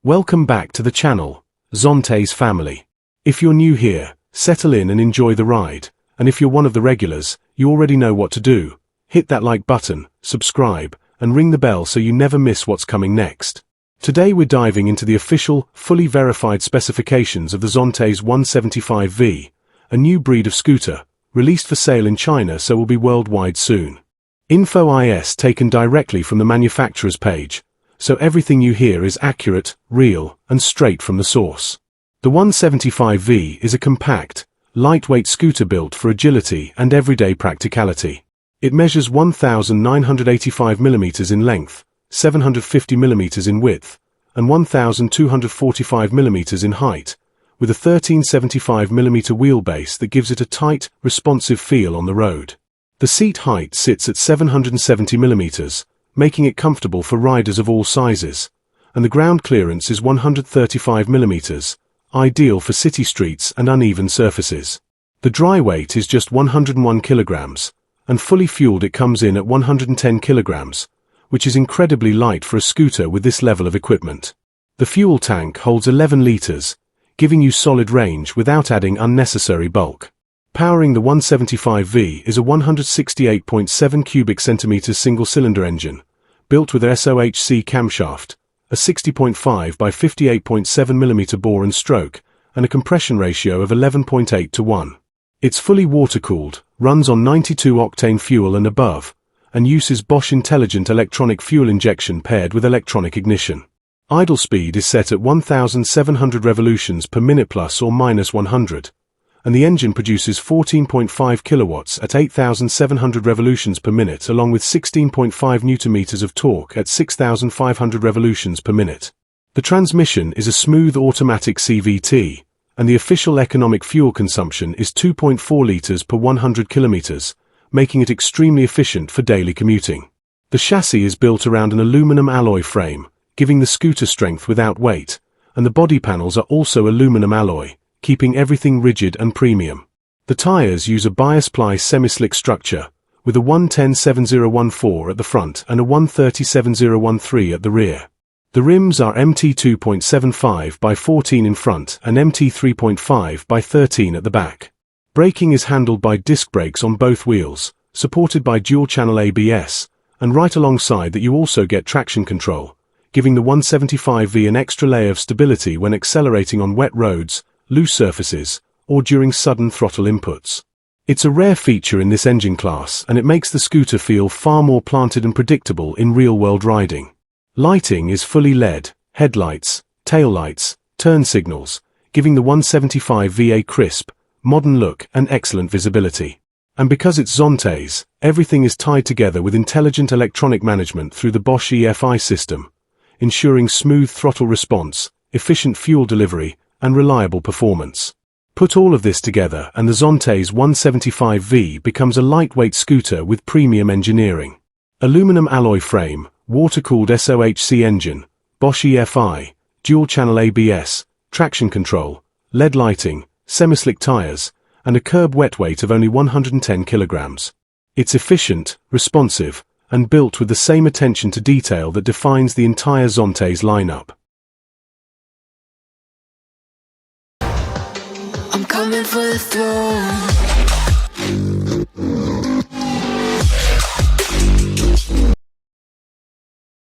Welcome back to the channel, Zontes family. If you're new here, settle in and enjoy the ride, and if you're one of the regulars, you already know what to do. Hit that like button, subscribe, and ring the bell so you never miss what's coming next. Today we're diving into the official, fully verified specifications of the Zontes 175V, a new breed of scooter, released for sale in China so will be worldwide soon. Info is taken directly from the manufacturer's page, so everything you hear is accurate, real, and straight from the source. The 175V is a compact, lightweight scooter built for agility and everyday practicality. It measures 1,985mm in length, 750mm in width, and 1,245mm in height, with a 1375mm wheelbase that gives it a tight, responsive feel on the road. The seat height sits at 770mm, making it comfortable for riders of all sizes, and the ground clearance is 135mm, ideal for city streets and uneven surfaces. The dry weight is just 101 kilograms, and fully fueled it comes in at 110 kilograms, which is incredibly light for a scooter with this level of equipment. The fuel tank holds 11 liters, giving you solid range without adding unnecessary bulk. Powering the 175V is a 168.7 cubic centimeters single-cylinder engine, built with a SOHC camshaft, a 60.5 by 58.7mm bore and stroke, and a compression ratio of 11.8 to 1. It's fully water-cooled, runs on 92-octane fuel and above, and uses Bosch intelligent electronic fuel injection paired with electronic ignition. Idle speed is set at 1,700 revolutions per minute plus or minus 100. And the engine produces 14.5 kilowatts at 8,700 revolutions per minute along with 16.5 newton-meters of torque at 6,500 revolutions per minute. The transmission is a smooth automatic CVT, and the official economic fuel consumption is 2.4 liters per 100 kilometers, making it extremely efficient for daily commuting. The chassis is built around an aluminum alloy frame, giving the scooter strength without weight, and the body panels are also aluminum alloy, keeping everything rigid and premium. The tires use a bias-ply semi-slick structure, with a 110-7014 at the front and a 130-7013 at the rear. The rims are MT 2.75 by 14 in front and MT 3.5 by 13 at the back. Braking is handled by disc brakes on both wheels, supported by dual-channel ABS, and right alongside that you also get traction control, giving the 175V an extra layer of stability when accelerating on wet roads, loose surfaces, or during sudden throttle inputs. It's a rare feature in this engine class and it makes the scooter feel far more planted and predictable in real-world riding. Lighting is fully LED, headlights, taillights, turn signals, giving the 175V a crisp, modern look and excellent visibility. And because it's Zontes, everything is tied together with intelligent electronic management through the Bosch EFI system, ensuring smooth throttle response, efficient fuel delivery, and reliable performance. Put all of this together and the Zontes 175V becomes a lightweight scooter with premium engineering. Aluminum alloy frame, water-cooled SOHC engine, Bosch EFI, dual-channel ABS, traction control, LED lighting, semi-slick tires, and a curb wet weight of only 110 kilograms. It's efficient, responsive, and built with the same attention to detail that defines the entire Zontes lineup. I'm coming for the throne.